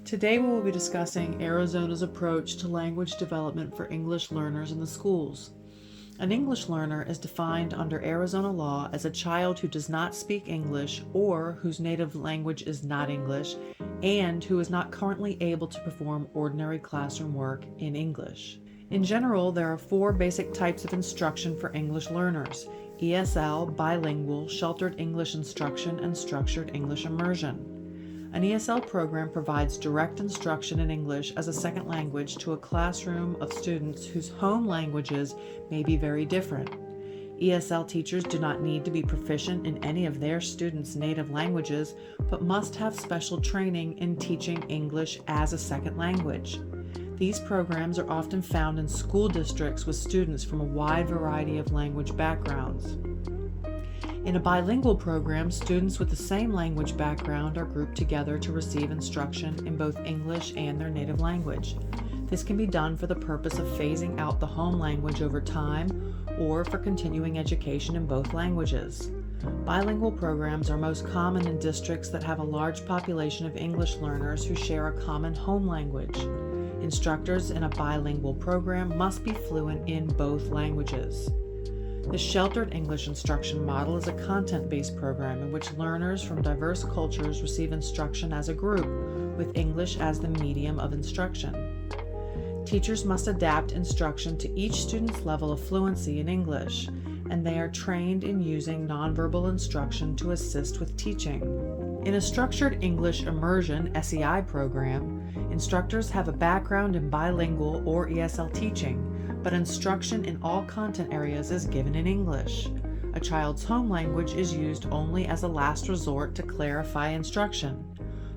Today we will be discussing Arizona's approach to language development for English learners in the schools. An English learner is defined under Arizona law as a child who does not speak English or whose native language is not English and who is not currently able to perform ordinary classroom work in English. In general, there are four basic types of instruction for English learners: ESL, bilingual, sheltered English instruction, and structured English immersion. An ESL program provides direct instruction in English as a second language to a classroom of students whose home languages may be very different. ESL teachers do not need to be proficient in any of their students' native languages, but must have special training in teaching English as a second language. These programs are often found in school districts with students from a wide variety of language backgrounds. In a bilingual program, students with the same language background are grouped together to receive instruction in both English and their native language. This can be done for the purpose of phasing out the home language over time or for continuing education in both languages. Bilingual programs are most common in districts that have a large population of English learners who share a common home language. Instructors in a bilingual program must be fluent in both languages. The sheltered English instruction model is a content-based program in which learners from diverse cultures receive instruction as a group, with English as the medium of instruction. Teachers must adapt instruction to each student's level of fluency in English, and they are trained in using nonverbal instruction to assist with teaching. In a structured English immersion (SEI) program, instructors have a background in bilingual or ESL teaching, but instruction in all content areas is given in English. A child's home language is used only as a last resort to clarify instruction.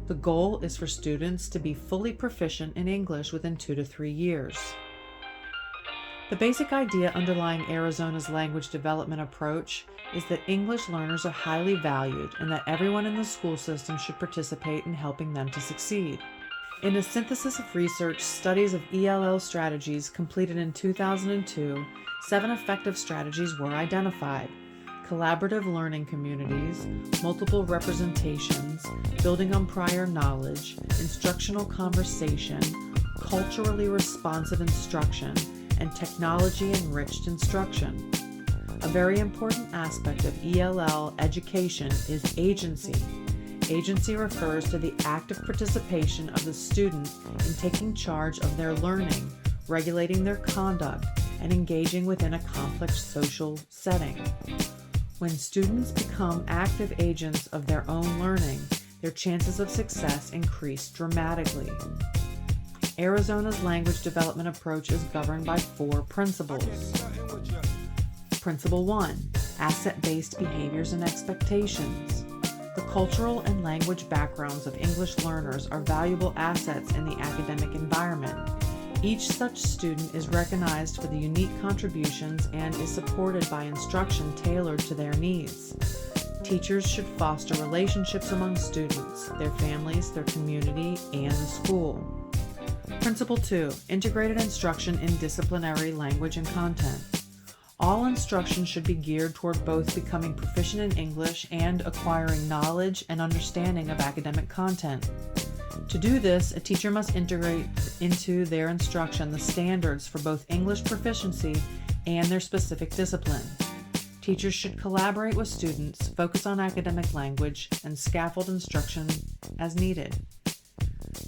The goal is for students to be fully proficient in English within 2 to 3 years. The basic idea underlying Arizona's language development approach is that English learners are highly valued and that everyone in the school system should participate in helping them to succeed. In a synthesis of research studies of ELL strategies completed in 2002, 7 effective strategies were identified: collaborative learning communities, multiple representations, building on prior knowledge, instructional conversation, culturally responsive instruction, and technology-enriched instruction. A very important aspect of ELL education is agency. Agency refers to the active participation of the student in taking charge of their learning, regulating their conduct, and engaging within a complex social setting. When students become active agents of their own learning, their chances of success increase dramatically. Arizona's language development approach is governed by 4 principles. Principle 1: asset-based behaviors and expectations. The cultural and language backgrounds of English learners are valuable assets in the academic environment. Each such student is recognized for the unique contributions and is supported by instruction tailored to their needs. Teachers should foster relationships among students, their families, their community, and the school. Principle 2: integrated instruction in disciplinary language and content. All instruction should be geared toward both becoming proficient in English and acquiring knowledge and understanding of academic content. To do this, a teacher must integrate into their instruction the standards for both English proficiency and their specific discipline. Teachers should collaborate with students, focus on academic language, and scaffold instruction as needed.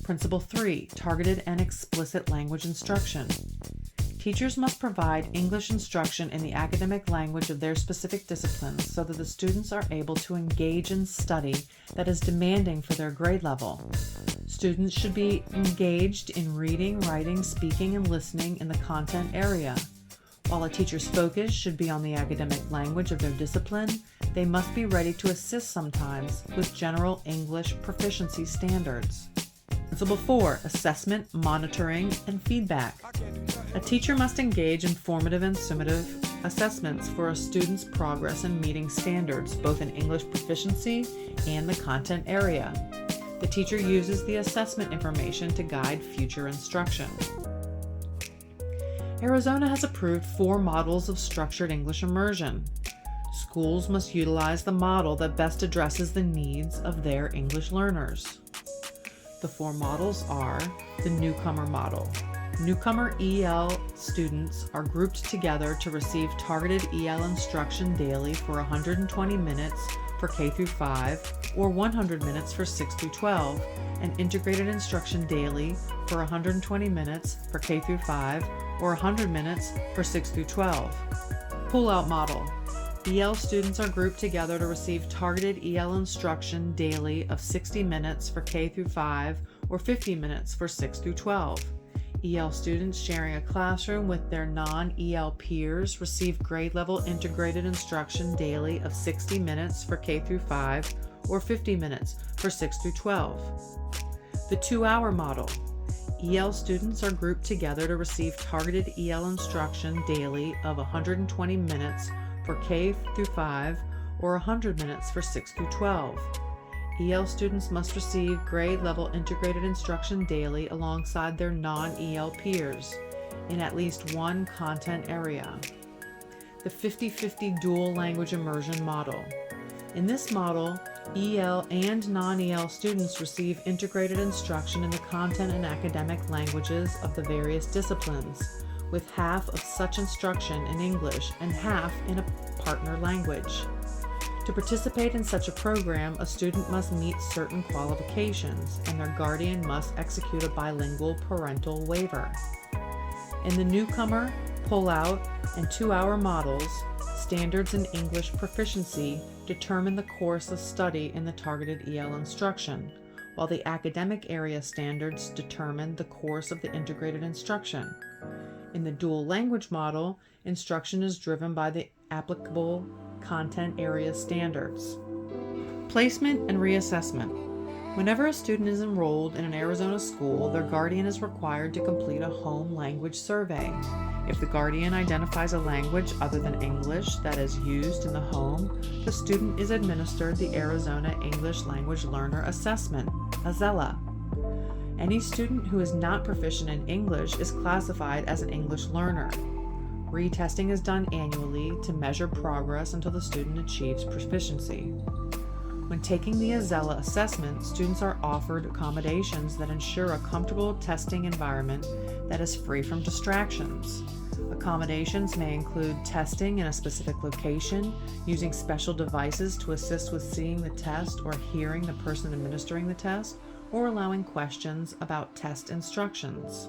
Principle 3: targeted and explicit language instruction. Teachers must provide English instruction in the academic language of their specific disciplines so that the students are able to engage in study that is demanding for their grade level. Students should be engaged in reading, writing, speaking, and listening in the content area. While a teacher's focus should be on the academic language of their discipline, they must be ready to assist sometimes with general English proficiency standards. Principle 4: assessment, monitoring, and feedback. A teacher must engage in formative and summative assessments for a student's progress in meeting standards, both in English proficiency and the content area. The teacher uses the assessment information to guide future instruction. Arizona has approved 4 models of structured English immersion. Schools must utilize the model that best addresses the needs of their English learners. The 4 models are the newcomer model. Newcomer EL students are grouped together to receive targeted EL instruction daily for 120 minutes for K through 5 or 100 minutes for 6 through 12, and integrated instruction daily for 120 minutes for K through 5 or 100 minutes for 6 through 12. Pull-out model. EL students are grouped together to receive targeted EL instruction daily of 60 minutes for K through 5 or 50 minutes for 6 through 12. EL students sharing a classroom with their non-EL peers receive grade level integrated instruction daily of 60 minutes for K through 5 or 50 minutes for 6 through 12. The 2-hour model. EL students are grouped together to receive targeted EL instruction daily of 120 minutes for K through 5 or 100 minutes for 6 through 12. EL students must receive grade level integrated instruction daily alongside their non-EL peers in at least one content area. The 50-50 dual language immersion model. In this model, EL and non-EL students receive integrated instruction in the content and academic languages of the various disciplines, with half of such instruction in English and half in a partner language. To participate in such a program, a student must meet certain qualifications, and their guardian must execute a bilingual parental waiver. In the newcomer, pull-out, and 2-hour models, standards in English proficiency determine the course of study in the targeted EL instruction, while the academic area standards determine the course of the integrated instruction. In the dual language model, instruction is driven by the applicable content area standards. Placement and reassessment. Whenever a student is enrolled in an Arizona school, their guardian is required to complete a home language survey. If the guardian identifies a language other than English that is used in the home, the student is administered the Arizona English Language Learner Assessment, AZELA. Any student who is not proficient in English is classified as an English learner. Retesting is done annually to measure progress until the student achieves proficiency. When taking the AZELA assessment, students are offered accommodations that ensure a comfortable testing environment that is free from distractions. Accommodations may include testing in a specific location, using special devices to assist with seeing the test or hearing the person administering the test, or allowing questions about test instructions.